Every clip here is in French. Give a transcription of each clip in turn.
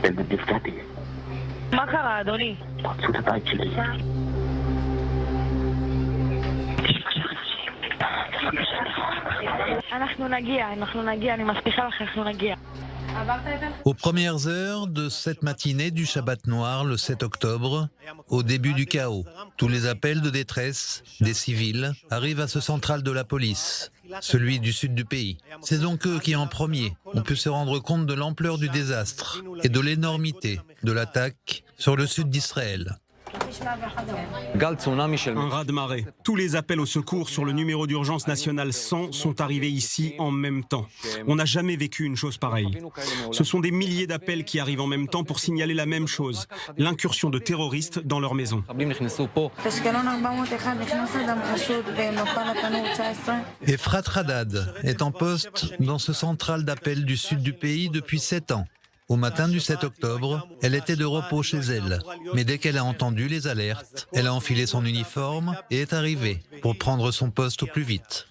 באמת נפגעתי. מה קרה, אדוני? פרצו לבית שלי. אנחנו נגיע, אני מבטיחה לך, אנחנו נגיע. Aux premières heures de cette matinée du Shabbat noir, le 7 octobre, au début du chaos, tous les appels de détresse des civils arrivent à ce central de la police, celui du sud du pays. C'est donc eux qui, en premier, ont pu se rendre compte de l'ampleur du désastre et de l'énormité de l'attaque sur le sud d'Israël. Un raz-de-marée. Tous les appels au secours sur le numéro d'urgence national 100 sont arrivés ici en même temps. On n'a jamais vécu une chose pareille. Ce sont des milliers d'appels qui arrivent en même temps pour signaler la même chose, l'incursion de terroristes dans leur maison. Efrat Haddad est en poste dans ce central d'appel du sud du pays depuis 7 ans. Au matin du 7 octobre, elle était de repos chez elle. Mais dès qu'elle a entendu les alertes, elle a enfilé son uniforme et est arrivée pour prendre son poste au plus vite.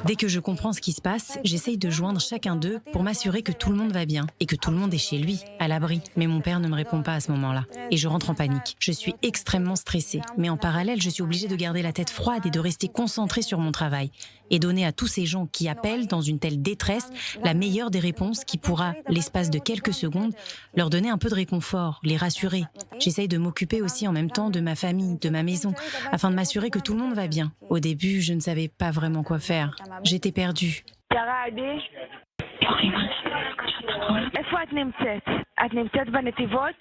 Dès que je comprends ce qui se passe, j'essaye de joindre chacun d'eux pour m'assurer que tout le monde va bien et que tout le monde est chez lui, à l'abri. Mais mon père ne me répond pas à ce moment-là. Et je rentre en panique. Je suis extrêmement stressée. Mais en parallèle, je suis obligée de garder la tête froide et de rester concentrée sur mon travail. Et donner à tous ces gens qui appellent dans une telle détresse la meilleure des réponses qui pourra, l'espace de quelques secondes, leur donner un peu de réconfort, les rassurer. J'essaye de m'occuper aussi en même temps de ma famille, de ma maison, afin de m'assurer que tout le monde va bien. Au début, je ne savais pas vraiment quoi faire. J'étais perdue. איפה את נמצאת? את נמצאת בנתיבות?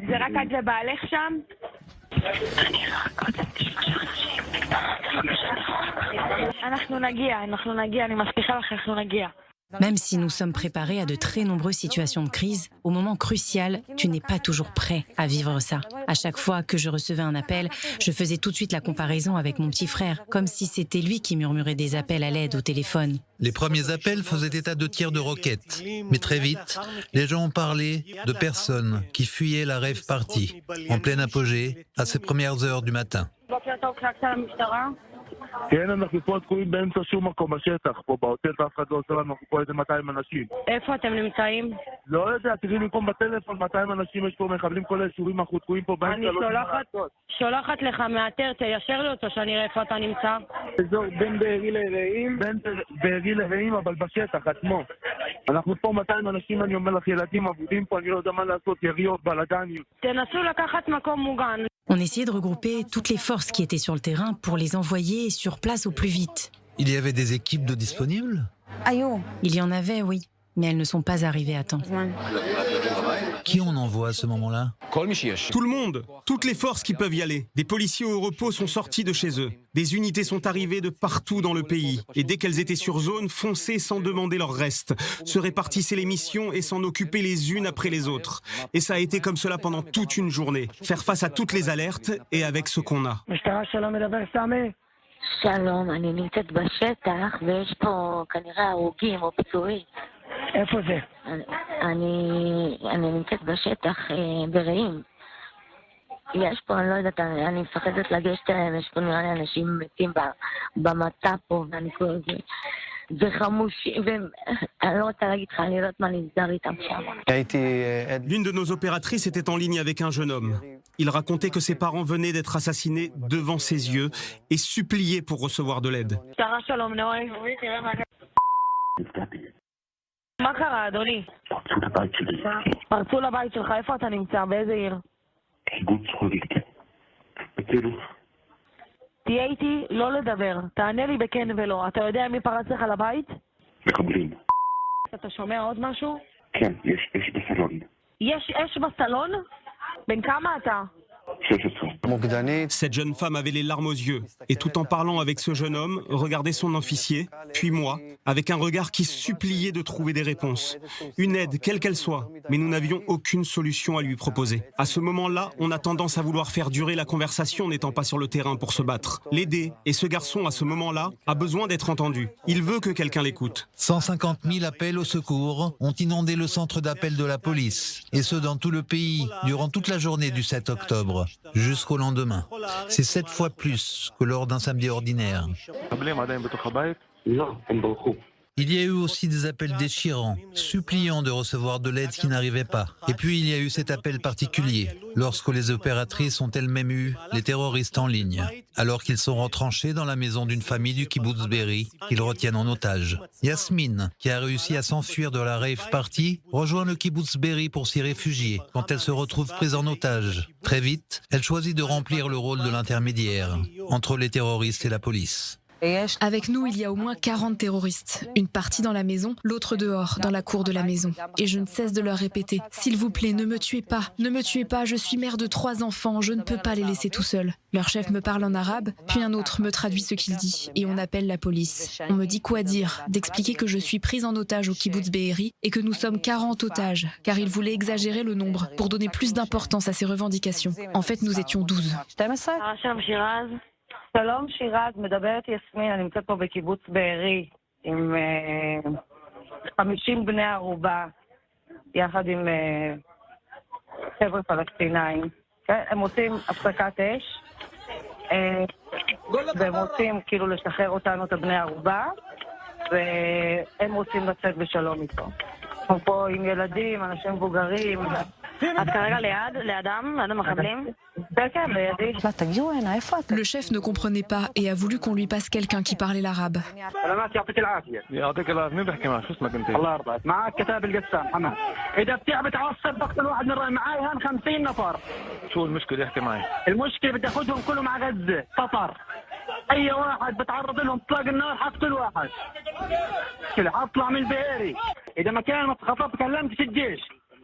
זה רק את ובעלך שם? אנחנו נגיע, אני מבטיחה לך, אנחנו נגיע. Même si nous sommes préparés à de très nombreuses situations de crise, au moment crucial, tu n'es pas toujours prêt à vivre ça. À chaque fois que je recevais un appel, je faisais tout de suite la comparaison avec mon petit frère, comme si c'était lui qui murmurait des appels à l'aide au téléphone. Les premiers appels faisaient état de tirs de roquettes. Mais très vite, les gens ont parlé de personnes qui fuyaient la rave party, en plein apogée, à ces premières heures du matin. כן, אנחנו פה תקועים באמצע שום מקום בשטח, פה בעוטף אף אחד לא עושה לנו, אנחנו פה איזה 200 אנשים. איפה אתם נמצאים? לא יודע, תראי במקום בטלפון, 200 אנשים יש פה, מחבלים כל היישובים, אנחנו תקועים פה באמצע, אני לא יודעים מה לעשות. שולחת לך מאתר, תיישר לי אותו שאני אראה איפה אתה נמצא. אזור בין בארי לרעים, בין בארי לרעים, אבל בשטח עצמו. אנחנו פה 200 אנשים, אני אומר לך, ילדים אבודים פה, אני לא יודע מה לעשות, יריות, בלגנים. תנסו לקחת מקום מוגן. On essayait de regrouper toutes les forces qui étaient sur le terrain pour les envoyer sur place au plus vite. Il y avait des équipes de disponibles ? Il y en avait, oui, mais elles ne sont pas arrivées à temps. Qui on envoie à ce moment-là ? Tout le monde, toutes les forces qui peuvent y aller. Des policiers au repos sont sortis de chez eux. Des unités sont arrivées de partout dans le pays. Et dès qu'elles étaient sur zone, fonçaient sans demander leur reste. Se répartissaient les missions et s'en occupaient les unes après les autres. Et ça a été comme cela pendant toute une journée. Faire face à toutes les alertes et avec ce qu'on a. שלום, אני נמצאת בשטח ויש פה כנראה הרוגים או פצועים. איפה זה? אני נמצאת בשטח ברעים. יש פה, אני לא יודעת, אני מפחדת לגשת אליהם, יש פה נראה לי אנשים מתים במטה פה, ואני כל זה. וחמושים, ואני לא רוצה להגיד לך, אני לא יודעת מה נסגר איתם שם. L'une de nos opératrices était en ligne avec un jeune homme. Il racontait que ses parents venaient d'être assassinés devant ses yeux et suppliaient pour recevoir de l'aide. מה קרה, אדוני? פרצו לבית שלי. פרצו לבית שלך, איפה אתה נמצא? באיזה עיר? קיבוץ חולית. בקירוב. תהיה איתי, לא לדבר. תענה לי בכן ולא. אתה יודע מי פרץ לך לבית? מחבלים. אתה שומע עוד משהו? כן, יש אש בסלון. יש אש בסלון? בן כמה אתה? 16. Cette jeune femme avait les larmes aux yeux et tout en parlant avec ce jeune homme, regardait son officier, puis moi, avec un regard qui suppliait de trouver des réponses. Une aide, quelle qu'elle soit, mais nous n'avions aucune solution à lui proposer. À ce moment-là, on a tendance à vouloir faire durer la conversation n'étant pas sur le terrain pour se battre. L'aider, et ce garçon à ce moment-là a besoin d'être entendu. Il veut que quelqu'un l'écoute. 150 000 appels au secours ont inondé le centre d'appel de la police, et ce dans tout le pays, durant toute la journée du 7 octobre, jusqu'au lendemain. C'est 7 fois plus que lors d'un samedi ordinaire. לא, הם ברחו. Il y a eu aussi des appels déchirants, suppliant de recevoir de l'aide qui n'arrivait pas. Et puis il y a eu cet appel particulier, lorsque les opératrices ont elles-mêmes eu les terroristes en ligne, alors qu'ils sont retranchés dans la maison d'une famille du kibbutz Be'eri qu'ils retiennent en otage. Yasmine, qui a réussi à s'enfuir de la rave party, rejoint le kibbutz Be'eri pour s'y réfugier quand elle se retrouve prise en otage. Très vite, elle choisit de remplir le rôle de l'intermédiaire entre les terroristes et la police. Avec nous, il y a au moins 40 terroristes. Une partie dans la maison, l'autre dehors, dans la cour de la maison. Et je ne cesse de leur répéter, s'il vous plaît, ne me tuez pas, je suis mère de 3 enfants, je ne peux pas les laisser tout seuls. Leur chef me parle en arabe, puis un autre me traduit ce qu'il dit, et on appelle la police. On me dit quoi dire, d'expliquer que je suis prise en otage au kibbutz Be'eri et que nous sommes 40 otages, car ils voulaient exagérer le nombre pour donner plus d'importance à ces revendications. En fait, nous étions 12. שלום שירז, מדברת יסמין, אני נמצאת פה בקיבוץ בארי עם 50 בני ערובה יחד עם חבר'ה פלסטינאים. הם רוצים הפסקת אש והם רוצים כאילו לשחרר אותנו את הבני ערובה והם רוצים לצאת בשלום איתו. אנחנו פה עם ילדים, אנשים מבוגרים. את כרגע לידם מחבלים? Le chef ne comprenait pas et a voulu qu'on lui passe quelqu'un qui parlait l'arabe. اي واحد بتعرض لهم اطلاق النار حقتل واحد اطلع من البئري اذا ما كان خطبت كلمت الجيش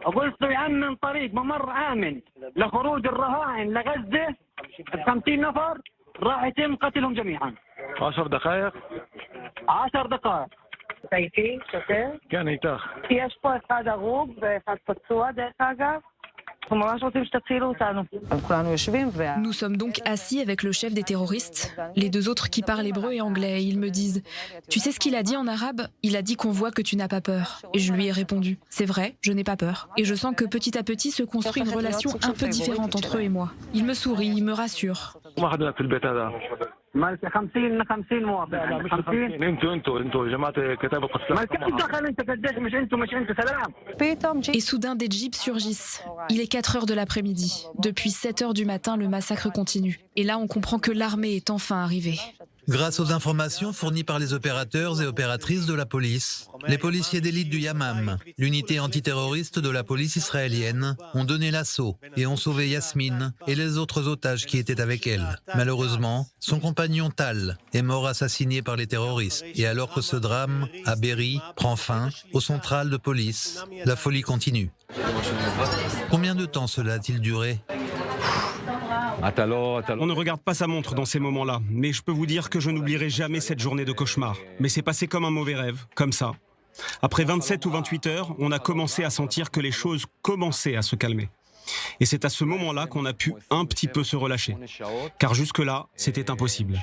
وقلت له يأمن طريق ممر آمن لخروج الرهائن لغزة 50 نفر راح يتم قتلهم جميعا 10 دقائق سيفي שוטר? כן, איתך. יש פה אחד הרוג ואחד פצוע דרך אגב. Nous sommes donc assis avec le chef des terroristes, les 2 autres qui parlent hébreu et anglais, et ils me disent « Tu sais ce qu'il a dit en arabe ? Il a dit qu'on voit que tu n'as pas peur. » Et je lui ai répondu « C'est vrai, je n'ai pas peur. » Et je sens que petit à petit se construit une relation un peu différente entre eux et moi. Il me sourit, il me rassure. مالك 50 مواطن 50 انتوا جماعه كتاب القدس مالك دخل انت قديش مش انتوا سلام. Et soudain des jeeps surgissent. Il est 4 heures de l'après-midi. Depuis 7 heures du matin, le massacre continue. Et là, on comprend que l'armée est enfin arrivée. Grâce aux informations fournies par les opérateurs et opératrices de la police, les policiers d'élite du Yamam, l'unité antiterroriste de la police israélienne, ont donné l'assaut et ont sauvé Yasmine et les autres otages qui étaient avec elle. Malheureusement, son compagnon Tal est mort assassiné par les terroristes. Et alors que ce drame, à Be'eri, prend fin, au central de police, la folie continue. Combien de temps cela a-t-il duré ? On ne regarde pas sa montre dans ces moments-là, mais je peux vous dire que je n'oublierai jamais cette journée de cauchemar. Mais c'est passé comme un mauvais rêve, comme ça. Après 27 ou 28 heures, on a commencé à sentir que les choses commençaient à se calmer. Et c'est à ce moment-là qu'on a pu un petit peu se relâcher. Car jusque-là, c'était impossible.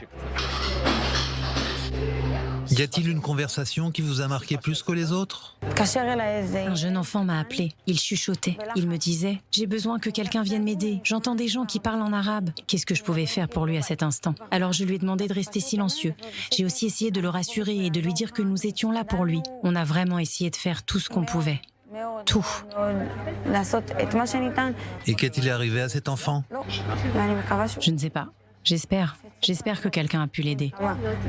Y a-t-il une conversation qui vous a marqué plus que les autres ? Un jeune enfant m'a appelé. Il chuchotait. Il me disait « J'ai besoin que quelqu'un vienne m'aider. J'entends des gens qui parlent en arabe. » Qu'est-ce que je pouvais faire pour lui à cet instant ? Alors je lui ai demandé de rester silencieux. J'ai aussi essayé de le rassurer et de lui dire que nous étions là pour lui. On a vraiment essayé de faire tout ce qu'on pouvait. Tout. Et qu'est-il arrivé à cet enfant ? Je ne sais pas. J'espère que quelqu'un a pu l'aider.